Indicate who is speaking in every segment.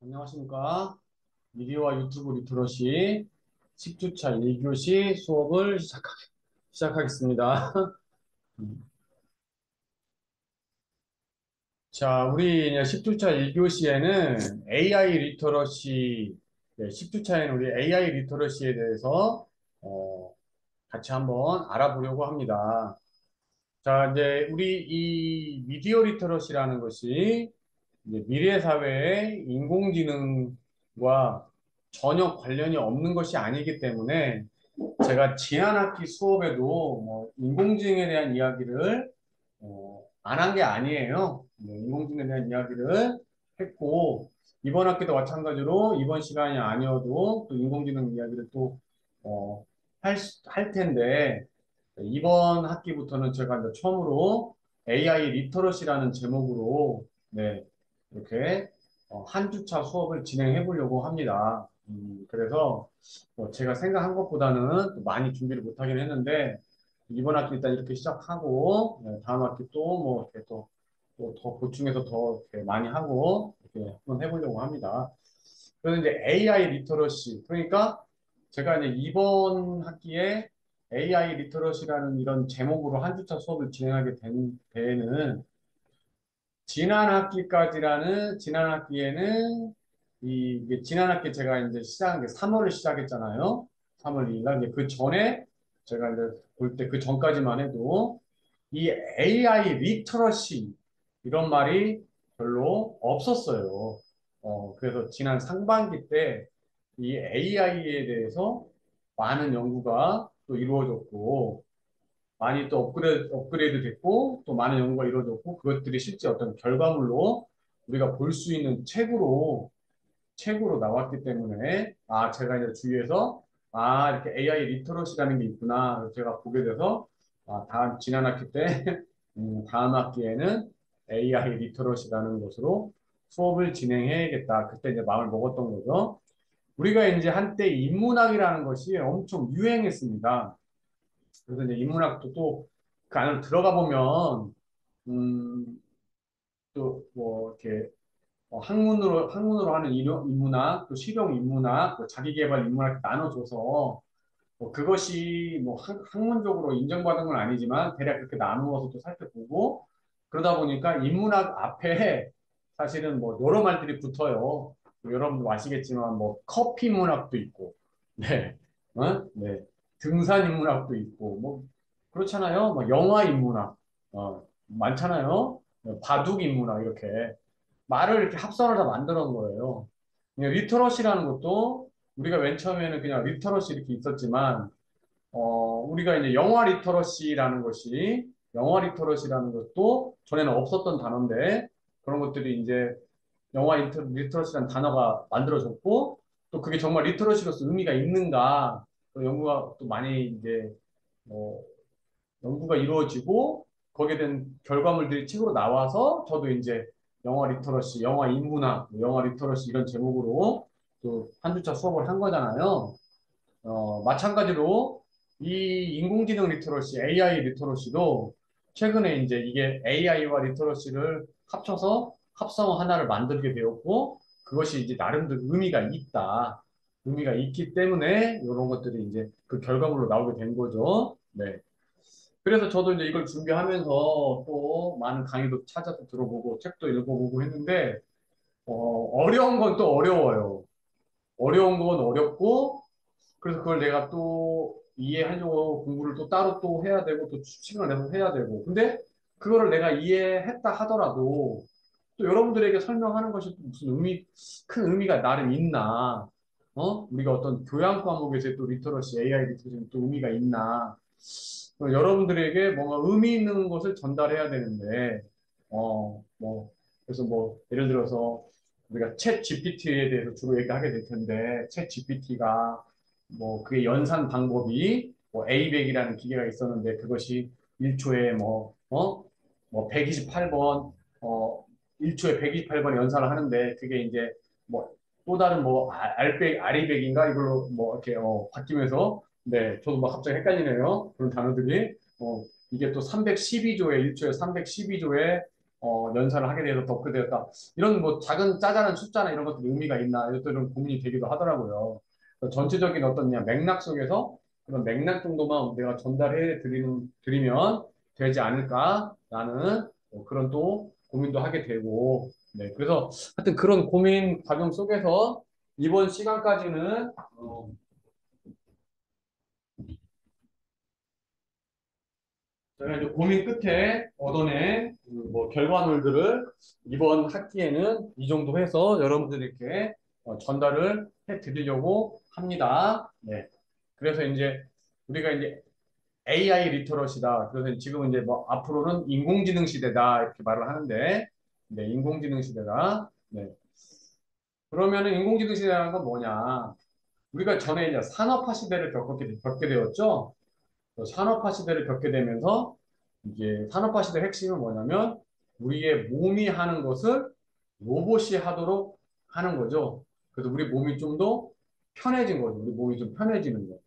Speaker 1: 안녕하십니까. 미디어와 유튜브 리터러시 10주차 1교시 수업을 시작하겠습니다. 자, 우리 10주차 1교시에는 AI 리터러시, 10주차에는 우리 AI 리터러시에 대해서 같이 한번 알아보려고 합니다. 자, 이제 우리 이 미디어 리터러시라는 것이 이제 미래 사회의 인공지능과 전혀 관련이 없는 것이 아니기 때문에 제가 지난 학기 수업에도 뭐 인공지능에 대한 이야기를 안 한 게 아니에요. 인공지능에 대한 이야기를 했고 이번 학기도 마찬가지로 이번 시간이 아니어도 또 인공지능 이야기를 또 어, 할 텐데 이번 학기부터는 제가 이제 처음으로 AI 리터러시라는 제목으로 이렇게 한 주차 수업을 진행해 보려고 합니다. 그래서 제가 생각한 것보다는 또 많이 준비를 못하긴 했는데 이번 학기 일단 이렇게 시작하고 다음 학기 또 뭐 이렇게 더 보충해서 더 이렇게 많이 하고 이렇게 한번 해보려고 합니다. 그래서 이제 AI 리터러시 그러니까 제가 이제 이번 학기에 AI 리터러시라는 이런 제목으로 한 주차 수업을 진행하게 된 데에는 지난 학기에는 이게 지난 학기 제가 이제 시작한 게 3월을 시작했잖아요. 3월 2일 날. 이제 그 전에 제가 이제 볼 때 그 전까지만 해도 이 AI 리터러시 이런 말이 별로 없었어요. 그래서 지난 상반기 때 이 AI에 대해서 많은 연구가 또 이루어졌고 많이 또 업그레이드 됐고, 또 많은 연구가 이루어졌고, 그것들이 실제 어떤 결과물로 우리가 볼 수 있는 책으로 나왔기 때문에, 아, 제가 이제 주위에서, 아, 이렇게 AI 리터러시라는 게 있구나. 그래서 제가 보게 돼서, 아, 지난 학기 때, 다음 학기에는 AI 리터러시라는 것으로 수업을 진행해야겠다. 그때 이제 마음을 먹었던 거죠. 우리가 이제 한때 인문학이라는 것이 엄청 유행했습니다. 그래서 이제 인문학도 또 그 안으로 들어가 보면 또 뭐 이렇게 학문으로 하는 인문학, 또 실용 인문학, 또 자기계발 인문학 나눠줘서 뭐 그것이 뭐 학문적으로 인정받은 건 아니지만 대략 그렇게 나누어서 또 살펴보고 그러다 보니까 인문학 앞에 사실은 뭐 여러 말들이 붙어요. 뭐 여러분도 아시겠지만 뭐 커피 문학도 있고, 네, 네, 등산 인문학도 있고 뭐 그렇잖아요. 뭐 영화 인문학, 많잖아요. 바둑 인문학 이렇게 말을 이렇게 합성을 다 만들어 놓은 거예요. 리터러시라는 것도 우리가 맨 처음에는 그냥 리터러시 이렇게 있었지만 우리가 이제 영화 리터러시라는 것도 전에는 없었던 단어인데 그런 것들이 이제 리터러시라는 단어가 만들어졌고 또 그게 정말 리터러시로서 의미가 있는가 또 연구가 또 많이 이제 뭐 연구가 이루어지고 거기에 대한 결과물들이 책으로 나와서 저도 이제 영화 리터러시, 영화 인문학, 영화 리터러시 이런 제목으로 또 한 주차 수업을 한 거잖아요. 마찬가지로 이 인공지능 리터러시, AI 리터러시도 최근에 이제 이게 AI와 리터러시를 합쳐서 합성 하나를 만들게 되었고 그것이 이제 나름대로 의미가 있다. 의미가 있기 때문에 이런 것들이 이제 그 결과물로 나오게 된 거죠. 네. 그래서 저도 이제 이걸 준비하면서 또 많은 강의도 찾아서 들어보고 책도 읽어보고 했는데 어려운 건 또 어려워요. 어려운 건 어렵고 그래서 그걸 내가 또 이해하려고 공부를 또 따로 또 해야 되고 또 시간을 내서 해야 되고 근데 그거를 내가 이해했다 하더라도 또 여러분들에게 설명하는 것이 또 무슨 큰 의미가 나름 있나 우리가 어떤 교양 과목에서 또 리터러시 AI 리터러시 또 의미가 있나 여러분들에게 뭔가 의미 있는 것을 전달해야 되는데 그래서 뭐 예를 들어서 우리가 챗 GPT에 대해서 주로 얘기하게 될 텐데 챗 GPT가 뭐 그의 연산 방법이 뭐 A100이라는 기계가 있었는데 그것이 1초에 뭐 128번 1초에 128번 연산을 하는데 그게 이제 뭐 또 다른 뭐 R200인가 이걸로 뭐 이렇게 바뀌면서 네 저도 막 갑자기 헷갈리네요 그런 단어들이 이게 또 312조에 1초에 312조에 연산을 하게 되어서 더 크되었다. 이런 뭐 작은 짜잘한 숫자나 이런 것들이 의미가 있나 이런 고민이 되기도 하더라고요. 전체적인 어떤 그냥 맥락 속에서 그런 맥락 정도만 내가 드리면 되지 않을까라는 그런 또 고민도 하게 되고, 네. 그래서 하여튼 그런 고민 과정 속에서 이번 시간까지는 제가 이제 고민 끝에 얻어낸 뭐 결과물들을 이번 학기에는 이 정도 해서 여러분들에게 전달을 해 드리려고 합니다. 네. 그래서 이제 우리가 이제 AI 리터러시다. 그래서 지금은 이제 뭐 앞으로는 인공지능 시대다 이렇게 말을 하는데, 네, 인공지능 시대다. 네. 그러면은 인공지능 시대라는 건 뭐냐? 우리가 전에 이제 산업화 시대를 겪게 되었죠. 산업화 시대를 겪게 되면서 이게 산업화 시대 핵심은 뭐냐면 우리의 몸이 하는 것을 로봇이 하도록 하는 거죠. 그래서 우리 몸이 좀 더 편해진 거죠. 우리 몸이 좀 편해지는 거.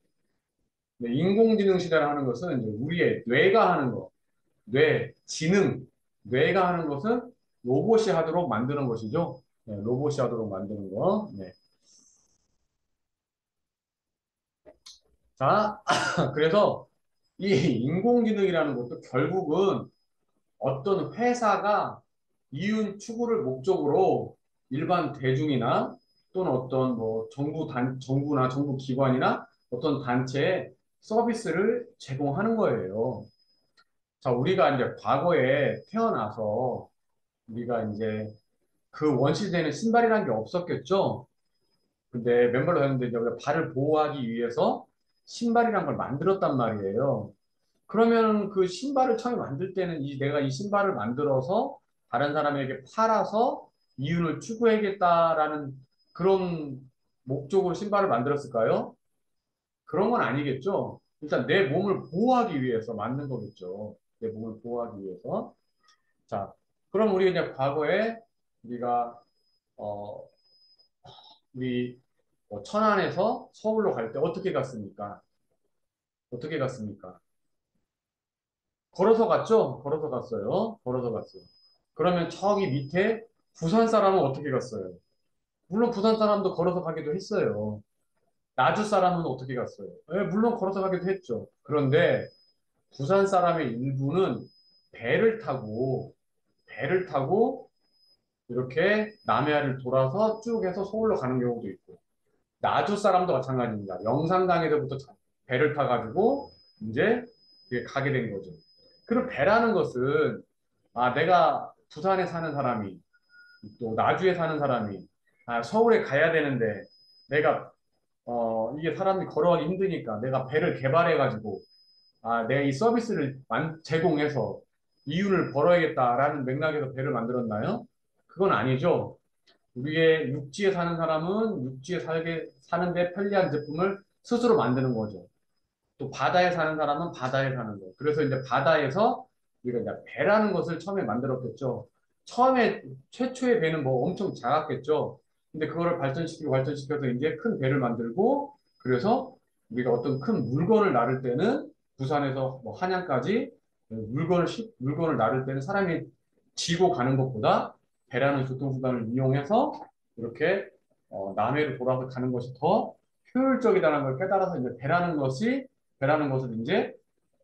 Speaker 1: 근데 인공지능 시대라는 것은 이제 우리의 뇌가 하는 거, 뇌가 하는 것은 로봇이 하도록 만드는 것이죠. 네, 로봇이 하도록 만드는 거. 네. 자, 그래서 이 인공지능이라는 것도 결국은 어떤 회사가 이윤 추구를 목적으로 일반 대중이나 또는 어떤 뭐 정부나 정부 기관이나 어떤 단체에 서비스를 제공하는 거예요. 자, 우리가 이제 과거에 태어나서 우리가 이제 그 원시대에는 신발이라는 게 없었겠죠. 근데 맨발로 다녔는데 이제 우리가 발을 보호하기 위해서 신발이란 걸 만들었단 말이에요. 그러면 그 신발을 처음에 만들 때는 내가 이 신발을 만들어서 다른 사람에게 팔아서 이윤을 추구해야겠다라는 그런 목적으로 신발을 만들었을까요? 그런 건 아니겠죠. 일단 내 몸을 보호하기 위해서 만든 거겠죠. 내 몸을 보호하기 위해서. 자, 그럼 우리 이제 과거에 우리가 어, 우리 천안에서 서울로 갈 때 어떻게 갔습니까? 어떻게 갔습니까? 걸어서 갔죠? 걸어서 갔어요. 걸어서 갔어요. 그러면 저기 밑에 부산 사람은 어떻게 갔어요? 물론 부산 사람도 걸어서 가기도 했어요. 나주 사람은 어떻게 갔어요? 예, 물론 걸어서 가기도 했죠. 그런데 부산 사람의 일부는 배를 타고 배를 타고 이렇게 남해안을 돌아서 쭉 해서 서울로 가는 경우도 있고 나주 사람도 마찬가지입니다. 영산강에서부터 배를 타가지고 이제 가게 된 거죠. 그리고 배라는 것은 내가 부산에 사는 사람이 또 나주에 사는 사람이 서울에 가야 되는데 내가 이게 사람이 걸어가기 힘드니까 내가 배를 개발해가지고 내가 이 서비스를 제공해서 이윤을 벌어야겠다라는 맥락에서 배를 만들었나요? 그건 아니죠. 우리의 육지에 사는 사람은 육지에 사는데 편리한 제품을 스스로 만드는 거죠. 또 바다에 사는 사람은 바다에 사는 거. 그래서 이제 바다에서 우리가 이제 배라는 것을 처음에 만들었겠죠. 처음에 최초의 배는 뭐 엄청 작았겠죠. 근데 그거를 발전시켜서 이제 큰 배를 만들고 그래서 우리가 어떤 큰 물건을 나를 때는 부산에서 뭐 한양까지 물건을 나를 때는 사람이 지고 가는 것보다 배라는 교통수단을 이용해서 이렇게 남해로 돌아서 가는 것이 더 효율적이다는 걸 깨달아서 이제 배라는 것을 이제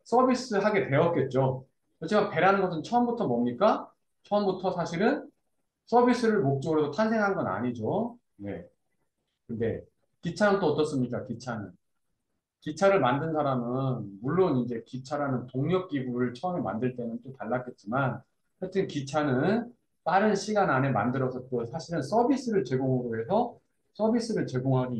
Speaker 1: 서비스하게 되었겠죠. 그렇지만 배라는 것은 처음부터 뭡니까? 처음부터 사실은 서비스를 목적으로 탄생한 건 아니죠. 네. 근데 기차는 또 어떻습니까? 기차를 만든 사람은 물론 이제 기차라는 동력 기구를 처음에 만들 때는 또 달랐겠지만 하여튼 기차는 빠른 시간 안에 만들어서 또 사실은 서비스를 제공하기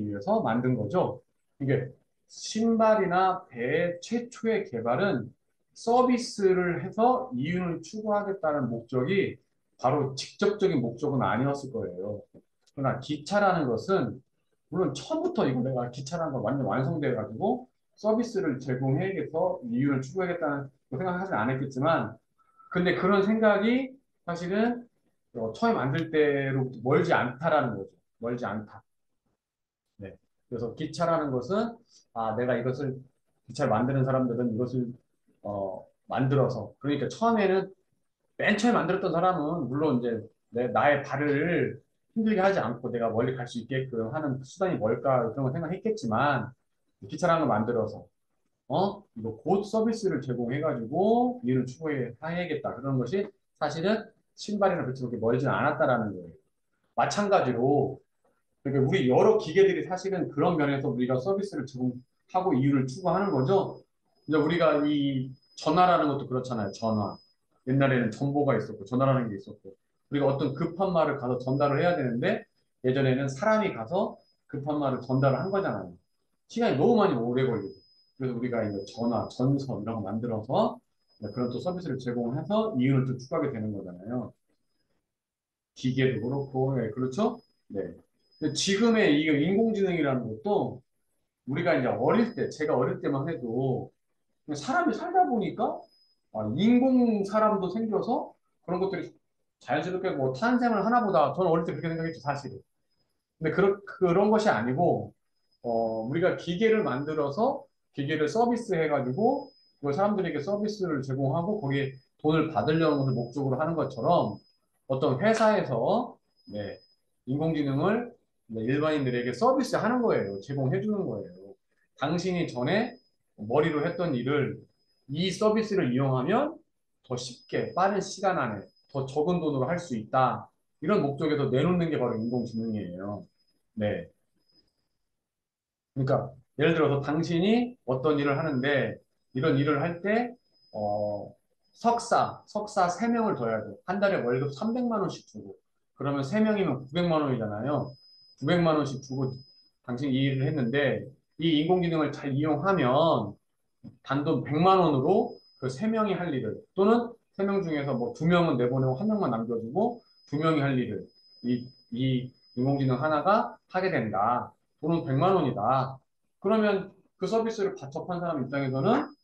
Speaker 1: 위해서 만든 거죠. 이게 신발이나 배 최초의 개발은 서비스를 해서 이윤을 추구하겠다는 목적이 바로 직접적인 목적은 아니었을 거예요. 그러나 기차라는 것은 물론 처음부터 이거 내가 기차라는 걸 완전 완성돼 가지고 서비스를 제공해야겠어 이윤을 추구하겠다는 생각하진 않았겠지만 근데 그런 생각이 사실은 처음 만들 때로부터 멀지 않다라는 거죠. 멀지 않다. 네. 그래서 기차라는 것은 내가 기차를 만드는 사람들은 이것을 만들어서 그러니까 처음에는 맨 처음에 만들었던 사람은 물론 이제 나의 발을 힘들게 하지 않고 내가 멀리 갈 수 있게끔 하는 수단이 뭘까 그런 거 생각했겠지만 기차라는 걸 만들어서 이거 곧 서비스를 제공해가지고 이를 추구해야겠다 그런 것이 사실은 신발이나 그렇게 그렇게 멀지는 않았다라는 거예요. 마찬가지로 그러니까 우리 여러 기계들이 사실은 그런 면에서 우리가 서비스를 제공하고 이유를 추구하는 거죠. 이제 우리가 이 전화라는 것도 그렇잖아요. 전화. 옛날에는 정보가 있었고 전화라는 게 있었고 우리가 어떤 급한 말을 가서 전달을 해야 되는데 예전에는 사람이 가서 급한 말을 전달을 한 거잖아요. 시간이 너무 많이 오래 걸리고 그래서 우리가 이제 전화, 전선 이런 거 만들어서 그런 또 서비스를 제공해서 이윤을 또 추구하게 되는 거잖아요. 기계도 그렇고, 예, 그렇죠? 네. 근데 지금의 이 인공지능이라는 것도 우리가 이제 어릴 때, 제가 어릴 때만 해도 그냥 사람이 살다 보니까 인공 사람도 생겨서 그런 것들이 자연스럽게 뭐 탄생을 하나 보다. 저는 어릴 때 그렇게 생각했죠, 사실은. 근데 그런 것이 아니고, 우리가 기계를 만들어서 기계를 서비스해가지고 그걸 사람들에게 서비스를 제공하고 거기에 돈을 받으려는 것을 목적으로 하는 것처럼 어떤 회사에서 네, 인공지능을 네, 일반인들에게 서비스하는 거예요. 제공해 주는 거예요. 당신이 전에 머리로 했던 일을 이 서비스를 이용하면 더 쉽게 빠른 시간 안에 더 적은 돈으로 할 수 있다. 이런 목적에서 내놓는 게 바로 인공지능이에요. 네. 그러니까 예를 들어서 당신이 어떤 일을 하는데 이런 일을 할 때, 석사 3명을 둬야 돼. 한 달에 월급 300만 원씩 주고. 그러면 3명이면 900만 원이잖아요. 900만 원씩 주고 당신이 이 일을 했는데 이 인공지능을 잘 이용하면 단돈 100만 원으로 그 3명이 할 일을 또는 3명 중에서 뭐 2명은 내보내고 1명만 남겨두고 2명이 할 일을 이 인공지능 하나가 하게 된다. 돈은 100만 원이다. 그러면 그 서비스를 접한 사람 입장에서는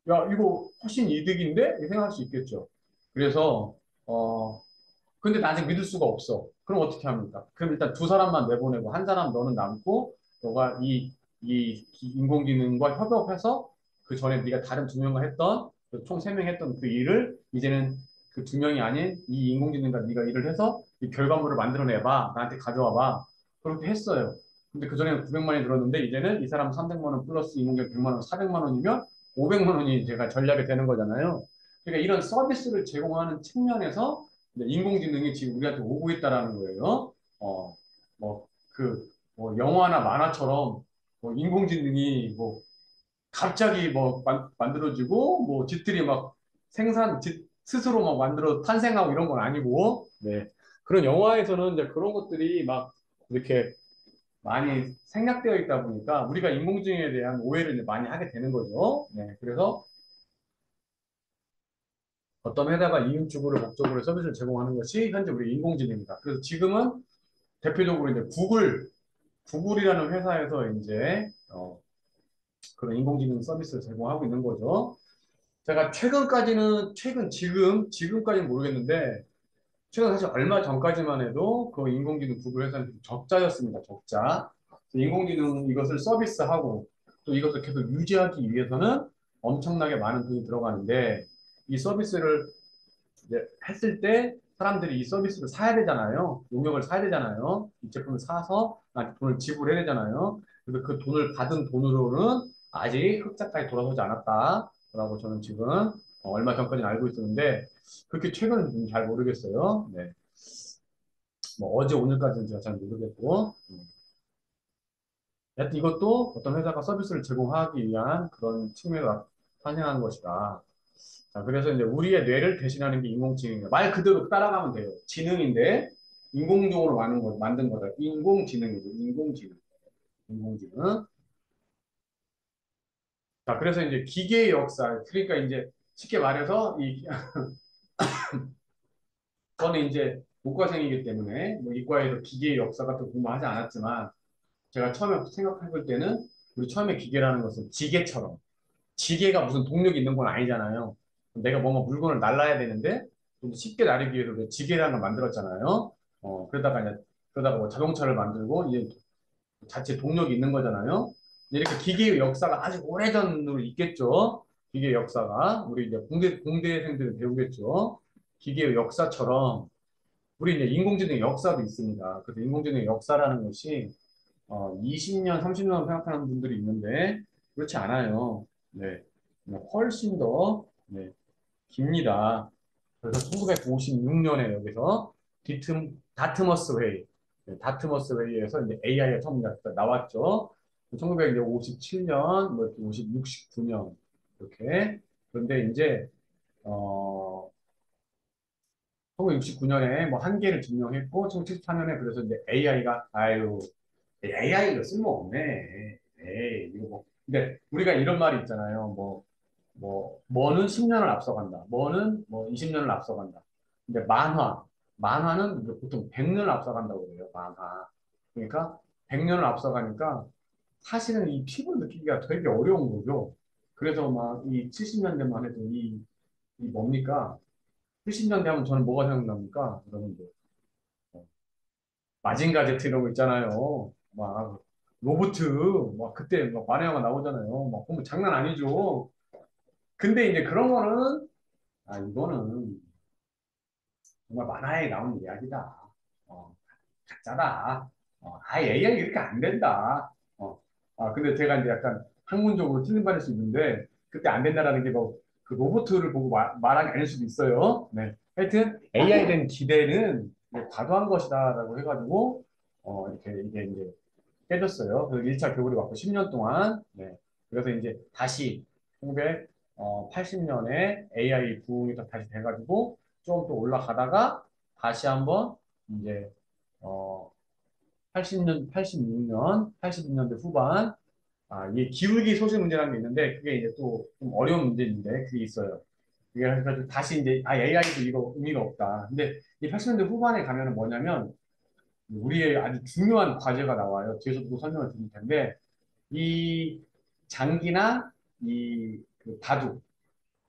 Speaker 1: 야, 이거 훨씬 이득인데? 이렇게 생각할 수 있겠죠. 그래서 근데 나 아직 믿을 수가 없어. 그럼 어떻게 합니까? 그럼 일단 두 사람만 내보내고 한 사람 너는 남고 너가 이 인공지능과 협업해서 그 전에 네가 다른 2명과 했던 총 3명 했던 그 일을 이제는 그 2명이 아닌 이 인공지능과 네가 일을 해서 이 결과물을 만들어내봐. 나한테 가져와봐. 그렇게 했어요. 근데 그전에는 900만 원이 들었는데 이제는 이 사람 300만 원 플러스 인공지능 100만 원, 400만 원이면 500만 원이 제가 전략이 되는 거잖아요. 그러니까 이런 서비스를 제공하는 측면에서 인공지능이 지금 우리한테 오고 있다라는 거예요. 뭐, 영화나 만화처럼 인공지능이 갑자기 만들어지고, 짓들이 스스로 막 만들어 탄생하고 이런 건 아니고, 네. 그런 영화에서는 이제 그런 것들이 막 이렇게 많이 생략되어 있다 보니까 우리가 인공지능에 대한 오해를 이제 많이 하게 되는 거죠. 네. 그래서 어떤 회사가 이윤 추구를 목적으로 서비스를 제공하는 것이 현재 우리 인공지능이다. 그래서 지금은 대표적으로 이제 구글이라는 회사에서 이제 그런 인공지능 서비스를 제공하고 있는 거죠. 제가 지금까지는 모르겠는데 최근 사실 얼마 전까지만 해도 그 인공지능 구글 회사는 적자였습니다. 적자. 인공지능 이것을 서비스하고 또 이것을 계속 유지하기 위해서는 엄청나게 많은 돈이 들어가는데 이 서비스를 이제 했을 때 사람들이 이 서비스를 사야 되잖아요. 용역을 사야 되잖아요. 이 제품을 사서 나한테 돈을 지불해야 되잖아요. 그래서 그 돈을 받은 돈으로는 아직 흑자까지 돌아서지 않았다라고 저는 지금 얼마 전까지는 알고 있었는데 그렇게 최근은 잘 모르겠어요. 네. 뭐 어제 오늘까지는 제가 잘 모르겠고 하여튼 이것도 어떤 회사가 서비스를 제공하기 위한 그런 측면으로 환영하는 것이다. 자, 그래서 이제 우리의 뇌를 대신하는 게 인공지능이에요. 말 그대로 따라가면 돼요. 지능인데 인공적으로 만든 거다. 인공지능이죠. 인공지능. 인공지능. 자, 그래서 이제 기계의 역사. 그러니까 이제 쉽게 말해서 저는 이제 문과생이기 때문에 뭐 이과에서 기계의 역사 같은 거 공부하지 않았지만 제가 처음에 생각해 볼 때는 우리 처음에 기계라는 것은 지게가 무슨 동력이 있는 건 아니잖아요. 내가 뭔가 물건을 날라야 되는데 좀 쉽게 나르기 위해서 그 지게라는 걸 만들었잖아요. 그러다가 뭐 자동차를 만들고 이제 자체 동력이 있는 거잖아요. 이렇게 기계의 역사가 아주 오래전으로 있겠죠. 기계 역사가 우리 이제 공대생들은 배우겠죠. 기계의 역사처럼 우리 이제 인공지능 역사도 있습니다. 그래서 인공지능 역사라는 것이 20년, 30년 생각하는 분들이 있는데 그렇지 않아요. 네, 훨씬 더 네, 깁니다. 그래서 1956년에 여기서 다트머스 회의, 네, 다트머스 회의에서 이제 AI가 처음 나왔죠. 1957년, 뭐 이렇게 69년 이렇게. 그런데 이제 어, 1969년에 뭐 한계를 증명했고 1974년에 그래서 이제 AI가 아유 AI가 쓸모없네. 에이 이거 뭐 근데 우리가 이런 말이 있잖아요. 뭐는 10년을 앞서간다. 뭐는 뭐 20년을 앞서간다. 근데 만화는 이제 보통 100년을 앞서간다고 그래요. 만화. 그러니까 100년을 앞서가니까 사실은 이 피부를 느끼기가 되게 어려운 거죠. 그래서 막 이 70년대만 해도 이 뭡니까? 70년대 하면 저는 뭐가 생각납니까? 여러분들. 마징가 제트 이런 거 있잖아요. 막 로보트 막 그때 막 만화 영화 나오잖아요. 막 보면 장난 아니죠. 근데 이제 그런 거는 이거는 정말 만화에 나오는 이야기다. 어, 가짜다. AI 이렇게 안 된다. 근데 제가 이제 약간 학문적으로 틀린 말일 수 있는데 그때 안 된다라는 게 뭐 그 로보트를 보고 말한 게 아닐 수도 있어요. 네. 하여튼 AI에 대한 기대는 과도한 것이다라고 해가지고 이렇게 이게 이제 깨졌어요. 그래서 1차 교육을 받고 10년 동안. 네. 그래서 이제 다시 1980년에 AI 부흥이 또 다시 돼가지고 좀 또 올라가다가 다시 한번 이제 어, 80년, 86년, 82년대 후반 이게 기울기 소실 문제라는 게 있는데 그게 이제 또 좀 어려운 문제인데 그게 있어요. 그래서 다시 이제 AI도 이거 의미가 없다. 근데 이 80년대 후반에 가면은 뭐냐면 우리의 아주 중요한 과제가 나와요. 뒤에서도 설명을 드릴 텐데 이 장기나 이그 바둑.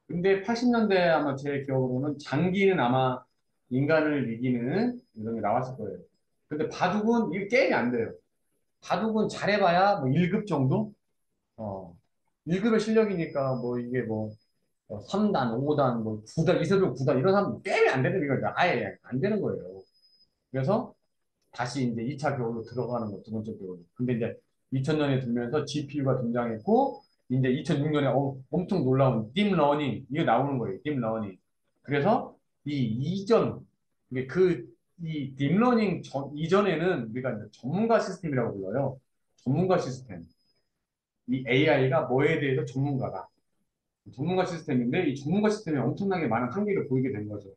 Speaker 1: 근데 80년대 아마 제 기억으로는 장기는 아마 인간을 이기는 이런 게 나왔을 거예요. 근데 바둑은 이게 게임이 안 돼요. 바둑은 잘해봐야 뭐 1급 정도? 어. 1급의 실력이니까 뭐 이게 뭐 3단, 5단, 뭐 9단, 이세돌 9단 이런 사람 게임이 안 되는 거니까 아예 안 되는 거예요. 그래서 다시 이제 2차 교육으로 들어가는 거, 두 번째 교육. 근데 이제 2000년에 들면서 GPU가 등장했고, 이제 2006년에 엄청 놀라운 딥러닝, 이게 나오는 거예요. 딥러닝. 그래서 이 이전, 이게 이 딥러닝 이전에는 우리가 이제 전문가 시스템이라고 불러요. 전문가 시스템. 이 AI가 뭐에 대해서 전문가다. 전문가 시스템인데, 이 전문가 시스템이 엄청나게 많은 한계를 보이게 된 거죠.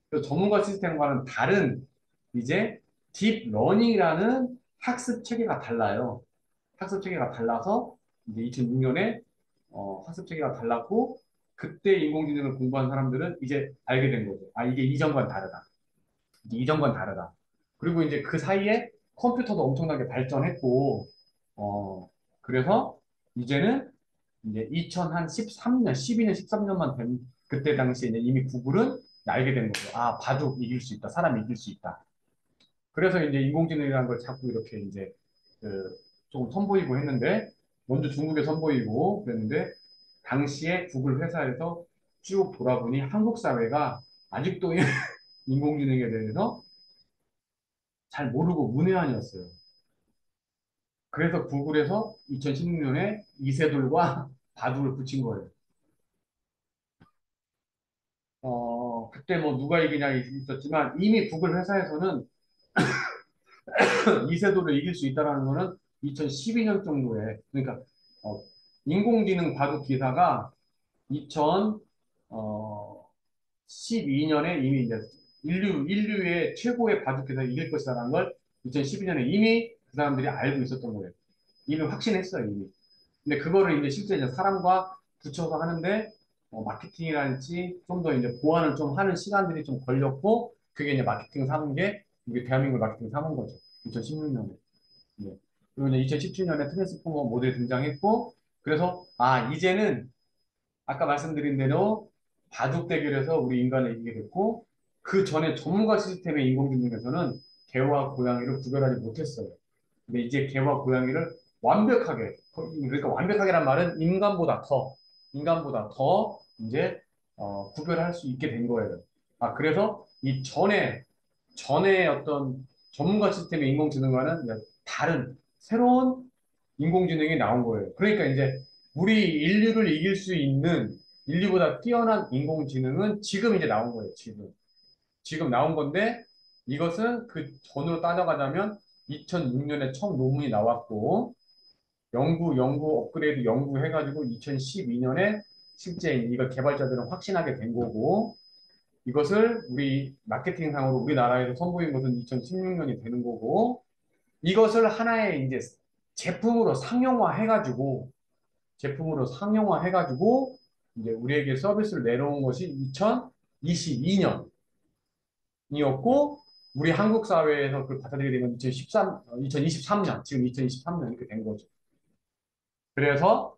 Speaker 1: 그래서 전문가 시스템과는 다른 이제 딥러닝이라는 학습 체계가 달라요. 학습 체계가 달라서 이제 2006년에 학습 체계가 달랐고 그때 인공지능을 공부한 사람들은 이제 알게 된 거죠. 이게 이전과는 다르다. 이제 이전과는 다르다. 그리고 이제 그 사이에 컴퓨터도 엄청나게 발전했고 그래서 이제는 이제 2013년, 12년, 13년만 된 그때 당시에 이제 이미 구글은 알게 된 거죠. 바둑 이길 수 있다. 사람 이길 수 있다. 그래서 이제 인공지능이라는 걸 자꾸 이렇게 이제 그 조금 선보이고 했는데 먼저 중국에 선보이고 그랬는데 당시에 구글 회사에서 쭉 돌아보니 한국 사회가 아직도 인공지능에 대해서 잘 모르고 문외한이었어요. 그래서 구글에서 2016년에 이세돌과 바둑을 붙인 거예요. 그때 뭐 누가 이기냐 있었지만 이미 구글 회사에서는 이세돌을 이길 수 있다는 거는 2012년 정도에 그러니까 어, 인공지능 바둑 기사가 2012년에 이미 이제 인류의 최고의 바둑 기사 이길 것이다라는 걸 2012년에 이미 그 사람들이 알고 있었던 거예요. 이미 확신했어요, 이미. 근데 그거를 이제 실제 이제 사람과 붙여서 하는데 마케팅이랄지 좀 더 이제 보완을 좀 하는 시간들이 좀 걸렸고 그게 이제 마케팅 삼은 게 이게 대한민국 마케팅 삼은 거죠. 2016년에. 네. 그리고 이제 2017년에 트랜스포머 모델이 등장했고 그래서 이제는 아까 말씀드린 대로 바둑 대결에서 우리 인간을 이기게 됐고 그 전에 전문가 시스템의 인공지능에서는 개와 고양이를 구별하지 못했어요. 근데 이제 개와 고양이를 완벽하게 그러니까 완벽하게란 말은 인간보다 더 인간보다 더 이제 구별할 수 있게 된 거예요. 아, 그래서 이 전에 어떤 전문가 시스템의 인공지능과는 이제 다른 새로운 인공지능이 나온 거예요. 그러니까 이제 우리 인류를 이길 수 있는 인류보다 뛰어난 인공지능은 지금 이제 나온 거예요. 지금 나온 건데 이것은 그 전으로 따져가자면 2006년에 처음 논문이 나왔고 연구 업그레이드 연구해가지고 2012년에 실제 이걸 개발자들은 확신하게 된 거고 이것을 우리 마케팅상으로 우리나라에서 선보인 것은 2016년이 되는 거고 이것을 하나의 이제 제품으로 상용화해가지고 이제 우리에게 서비스를 내놓은 것이 2022년이었고 우리 한국 사회에서 그걸 받아들이게 된 건 2023년 지금 2023년 이렇게 된 거죠. 그래서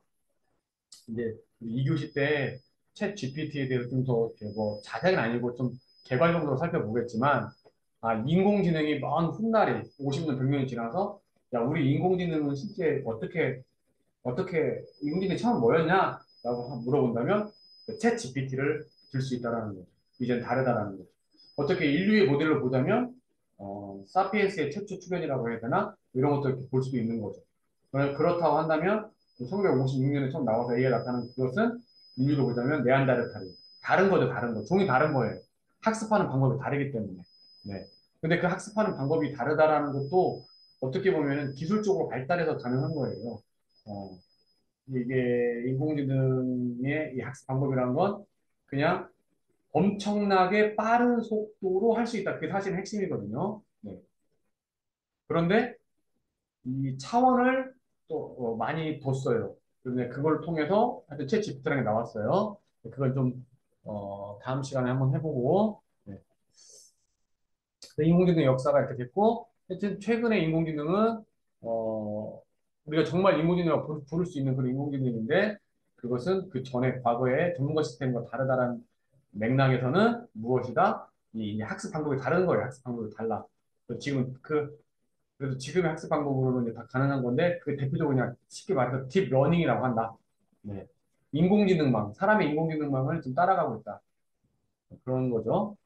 Speaker 1: 이제 우리 2교시 때 챗 GPT에 대해서 좀 더 뭐 자세히는 아니고 좀 개괄적으로 살펴보겠지만 아 인공지능이 먼 훗날에 50년 100년이 지나서 야 우리 인공지능은 실제 어떻게 인공지능이 처음 뭐였냐? 라고 물어본다면 챗 GPT를 들 수 있다라는 거죠. 이젠 다르다라는 거죠. 어떻게 인류의 모델로 보자면 사피엔스의 최초 출현이라고 해야 되나? 이런 것도 이렇게 볼 수도 있는 거죠. 그렇다고 한다면 1956년에 처음 나와서 A가 나타난 그것은 인류로 보자면 네안데르탈이 다른 거죠, 다른 거. 종이 다른 거예요. 학습하는 방법이 다르기 때문에. 네. 근데 그 학습하는 방법이 다르다라는 것도 어떻게 보면은 기술적으로 발달해서 가능한 거예요. 어, 이게 인공지능의 이 학습 방법이라는 건 그냥 엄청나게 빠른 속도로 할 수 있다. 그게 사실 핵심이거든요. 네. 그런데 이 차원을 또 많이 뒀어요. 그런데 그걸 통해서 하여튼 챗 GPT라는 게 나왔어요. 그걸 좀 다음 시간에 한번 해보고 네. 인공지능 역사가 이렇게 됐고 하여튼 최근에 인공지능은 어, 우리가 정말 인공지능이라고 부를 수 있는 그런 인공지능인데 그것은 그 전에 과거의 전문가 시스템과 다르다는 맥락에서는 무엇이다? 이 학습 방법이 다른 거예요. 학습 방법이 달라. 그래서 지금의 학습 방법으로는 이제 다 가능한 건데 그 대표적으로 그냥 쉽게 말해서 딥러닝이라고 한다. 네. 사람의 인공지능망을 좀 따라가고 있다. 그런 거죠.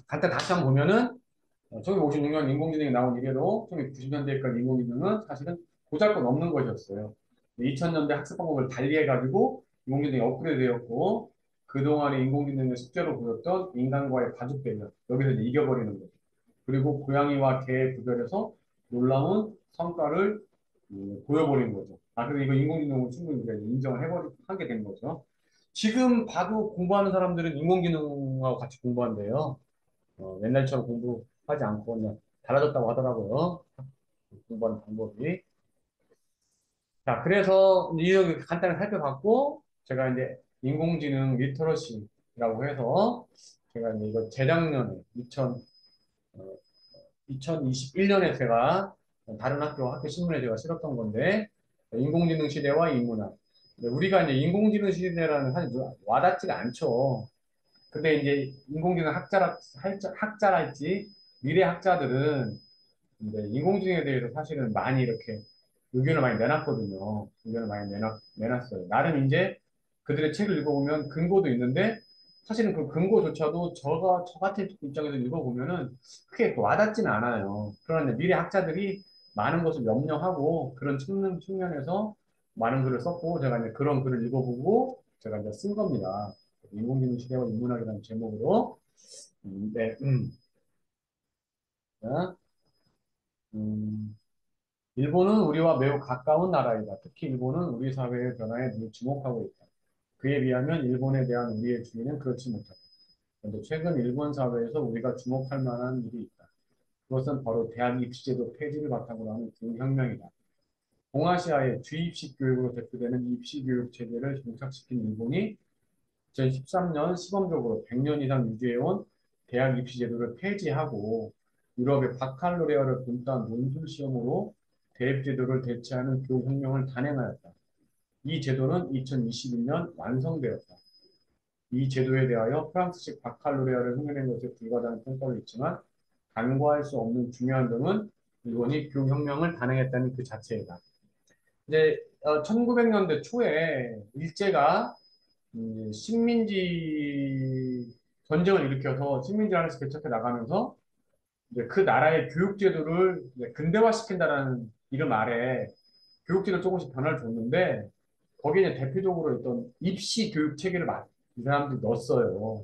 Speaker 1: 간단 다시 한번 보면은 1956년 인공지능이 나온 이래로 1990년대까지 인공지능은 사실은 보잘것 없는 것이었어요. 2000년대 학습 방법을 달리해가지고 인공지능이 업그레이드 되었고 그동안의 인공지능의 숙제로 보였던 인간과의 바둑 대결 여기서 이제 이겨버리는 거죠. 그리고 고양이와 개의 구별해서 놀라운 성과를 보여버린 거죠. 아, 그래서 이거 인공지능을 충분히 우리가 인정을 하게 된 거죠. 지금 봐도 공부하는 사람들은 인공지능하고 같이 공부한대요. 옛날처럼 공부하지 않고 그냥 달라졌다고 하더라고요. 공부하는 방법이. 자, 그래서 이렇게 간단히 살펴봤고, 제가 이제 인공지능 리터러시라고 해서, 제가 이제 이거 재작년에, 2021년에 제가 다른 학교 신문에 제가 실었던 건데, 인공지능 시대와 인문학. 우리가 이제 인공지능 시대라는 사실 와닿지가 않죠. 근데 이제 인공지능 학자랄지 미래 학자들은 이제 인공지능에 대해서 사실은 많이 이렇게 의견을 많이 내놨거든요. 의견을 많이 내놨어요. 나름 이제 그들의 책을 읽어보면 근거도 있는데 사실은 그 근거조차도 저 같은 입장에서 읽어보면은 크게 와닿지는 않아요. 그런데 미래 학자들이 많은 것을 염려하고 그런 측면에서 많은 글을 썼고 제가 이제 그런 글을 읽어보고 제가 이제 쓴 겁니다. 인공지능 시대와 인문학이라는 제목으로. 네, 자, 음, 일본은 우리와 매우 가까운 나라이다. 특히 일본은 우리 사회의 변화에 늘 주목하고 있다. 그에 비하면 일본에 대한 우리의 주의는 그렇지 못하다. 그런데 최근 일본 사회에서 우리가 주목할 만한 일이 있다. 그것은 바로 대학 입시제도 폐지를 바탕으로 하는 교육혁명이다. 동아시아의 주입식 교육으로 대표되는 입시 교육 체계를 정착시킨 일본이 2013년 시범적으로 100년 이상 유지해온 대학 입시 제도를 폐지하고 유럽의 바칼로레아를 분단 논술 시험으로 대입 제도를 대체하는 교육혁명을 단행하였다. 이 제도는 2021년 완성되었다. 이 제도에 대하여 프랑스식 바칼로레아를 흉내낸 것에 불과하다는 평가를 있지만 간과할 수 없는 중요한 점은 일본이 교육혁명을 단행했다는 그 자체이다. 이제 1900년대 초에 일제가 식민지 전쟁을 일으켜서 식민지 안에서 개척해 나가면서 이제 그 나라의 교육제도를 이제 근대화시킨다라는 이름 아래 교육제도 조금씩 변화를 줬는데 거기에 대표적으로 있던 입시 교육 체계를 이 사람들이 넣었어요.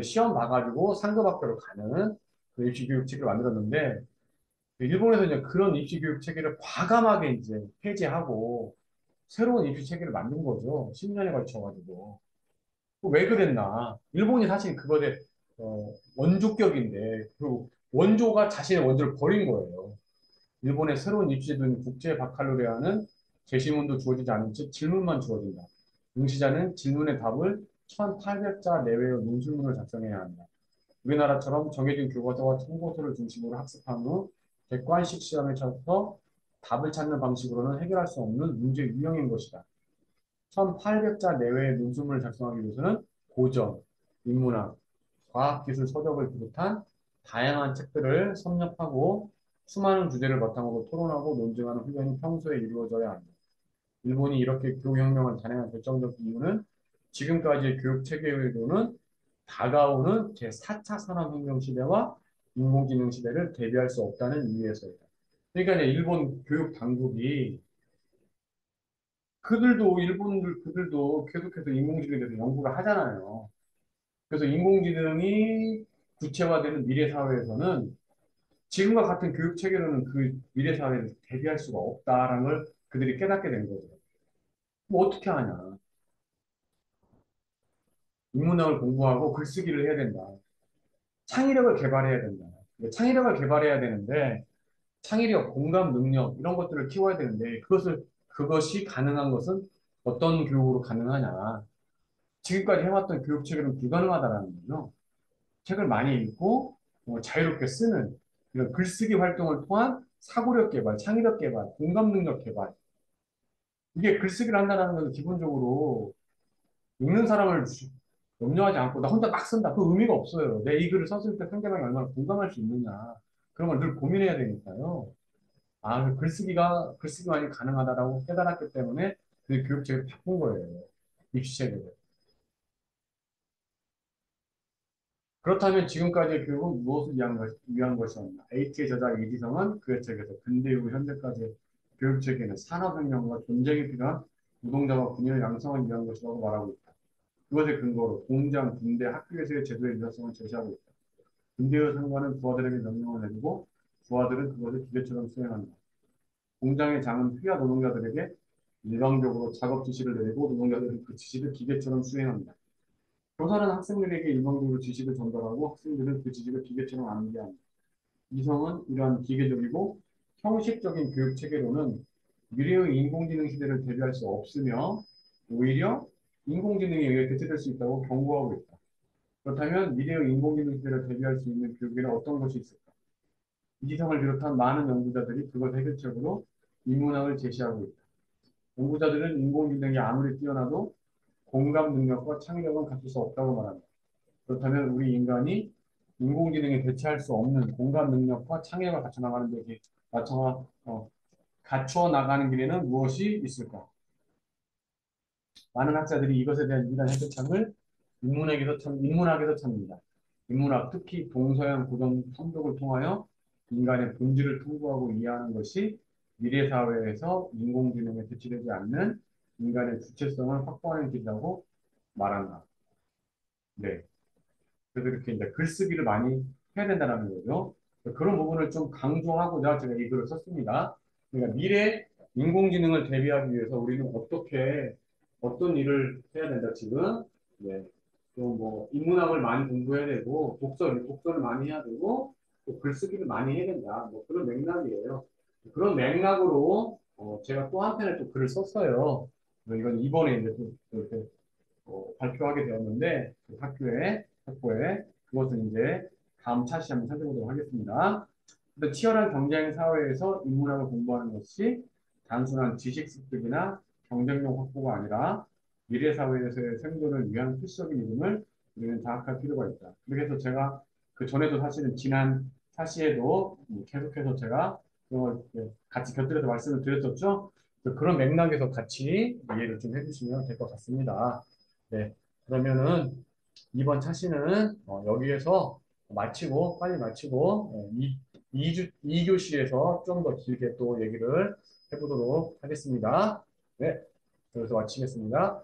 Speaker 1: 시험 봐가지고 상급학교로 가는 그 입시 교육 체계를 만들었는데 일본에서 이제 그런 입시 교육 체계를 과감하게 이제 폐지하고 새로운 입시 체계를 만든 거죠. 10년에 걸쳐가지고. 왜 그랬나? 일본이 사실 그거에 원조격인데 그 원조가 자신의 원조를 버린 거예요. 일본의 새로운 입시제도는 국제 바칼로레아는 제시문도 주어지지 않은 채 질문만 주어진다. 응시자는 질문의 답을 1,800자 내외의 논술문을 작성해야 한다. 우리나라처럼 정해진 교과서와 참고서를 중심으로 학습한 후 객관식 시험에 쳐서 답을 찾는 방식으로는 해결할 수 없는 문제 유형인 것이다. 1,800자 내외의 논술문을 작성하기 위해서는 고전, 인문학, 과학기술 서적을 비롯한 다양한 책들을 섭렵하고 수많은 주제를 바탕으로 토론하고 논증하는 훈련이 평소에 이루어져야 한다. 일본이 이렇게 교육혁명을 단행한 결정적 이유는 지금까지의 교육 체계로는 다가오는 제4차 산업혁명 시대와 인공지능 시대를 대비할 수 없다는 이유에서이다. 그러니까 이제 일본 교육 당국이 그들도 계속해서 인공지능에 대해서 연구를 하잖아요. 그래서 인공지능이 구체화되는 미래 사회에서는 지금과 같은 교육 체계로는 그 미래 사회를 대비할 수가 없다라는 걸 그들이 깨닫게 된 거죠. 뭐 어떻게 하냐. 인문학을 공부하고 글쓰기를 해야 된다. 창의력을 개발해야 된다. 창의력을 개발해야 되는데 창의력, 공감 능력 이런 것들을 키워야 되는데 그것이 가능한 것은 어떤 교육으로 가능하냐. 지금까지 해왔던 교육 체계는 불가능하다라는 거죠. 책을 많이 읽고 자유롭게 쓰는 이런 글쓰기 활동을 통한 사고력 개발, 창의력 개발, 공감 능력 개발. 이게 글쓰기를 한다는 것은 기본적으로 읽는 사람을 염려하지 않고 나 혼자 막 쓴다. 그 의미가 없어요. 내 이 글을 썼을 때 상대방이 얼마나 공감할 수 있느냐. 그런 걸 늘 고민해야 되니까요. 그 글쓰기만이 가능하다라고 깨달았기 때문에 그 교육체를 바꾼 거예요. 입시체계를. 그렇다면 지금까지의 교육은 무엇을 위한 것이었나? H의 저자 이지성은 그의 책에서 근대 이후 현대까지 교육체계는 산업혁명과 전쟁이 필요한 노동자와 군인을 양성하기 위한 것이라고 말하고 있다. 그것의 근거로 공장, 군대, 학교에서의 제도의 유사성을 제시하고 있다. 군대의 상관은 부하들에게 명령을 내리고 부하들은 그것을 기계처럼 수행한다. 공장의 장은 휘하 노동자들에게 일방적으로 작업 지시를 내리고 노동자들은 그 지시를 기계처럼 수행합니다. 교사는 학생들에게 일방적으로 지시를 전달하고 학생들은 그 지시를 기계처럼 암기합니다. 이성은 이러한 기계적이고 형식적인 교육 체계로는 미래의 인공지능 시대를 대비할 수 없으며 오히려 인공지능에 의해 대체될 수 있다고 경고하고 있다. 그렇다면 미래의 인공지능 시대를 대비할 수 있는 교육에는 어떤 것이 있을까? 이지성을 비롯한 많은 연구자들이 그것 해결책으로 인문학을 제시하고 있다. 연구자들은 인공지능이 아무리 뛰어나도 공감 능력과 창의력은 갖출 수 없다고 말한다. 그렇다면 우리 인간이 인공지능에 대체할 수 없는 공감 능력과 창의력을 갖춰 나가는 데 갖추어 나가는 길에는 무엇이 있을까? 많은 학자들이 이것에 대한 유일한 해결책을 인문학에서 찾는다. 인문학, 특히 동서양 고전 탐독을 통하여 인간의 본질을 탐구하고 이해하는 것이 미래 사회에서 인공지능에 대치되지 않는 인간의 주체성을 확보하는 길이라고 말한다. 네. 그래서 이렇게 이제 글쓰기를 많이 해야 된다는 거죠. 그런 부분을 좀 강조하고자 제가 이 글을 썼습니다. 그러니까 미래 인공지능을 대비하기 위해서 우리는 어떤 일을 해야 된다, 지금. 네. 또뭐 인문학을 많이 공부해야 되고, 독서를 많이 해야 되고, 또 글쓰기를 많이 해야 된다. 뭐 그런 맥락이에요. 그런 맥락으로, 제가 또 한편에 또 글을 썼어요. 이건 이번에 이제 또 이렇게 발표하게 되었는데 그 학교에 그것은 이제 다음 차시 한번 살펴보도록 하겠습니다. 근데 치열한 경쟁 사회에서 인문학을 공부하는 것이 단순한 지식 습득이나 경쟁력 확보가 아니라 미래 사회에서의 생존을 위한 필수적인 이름을 우리는 자각할 필요가 있다. 그래서 제가 그 전에도 사실은 지난 사시에도 계속해서 제가 같이 곁들여서 말씀을 드렸었죠. 그런 맥락에서 같이 이해를 좀 해주시면 될 것 같습니다. 네, 그러면은 이번 차시는 여기에서 마치고 빨리 마치고 이교시에서 좀 더 길게 또 얘기를 해보도록 하겠습니다. 네, 여기서 마치겠습니다.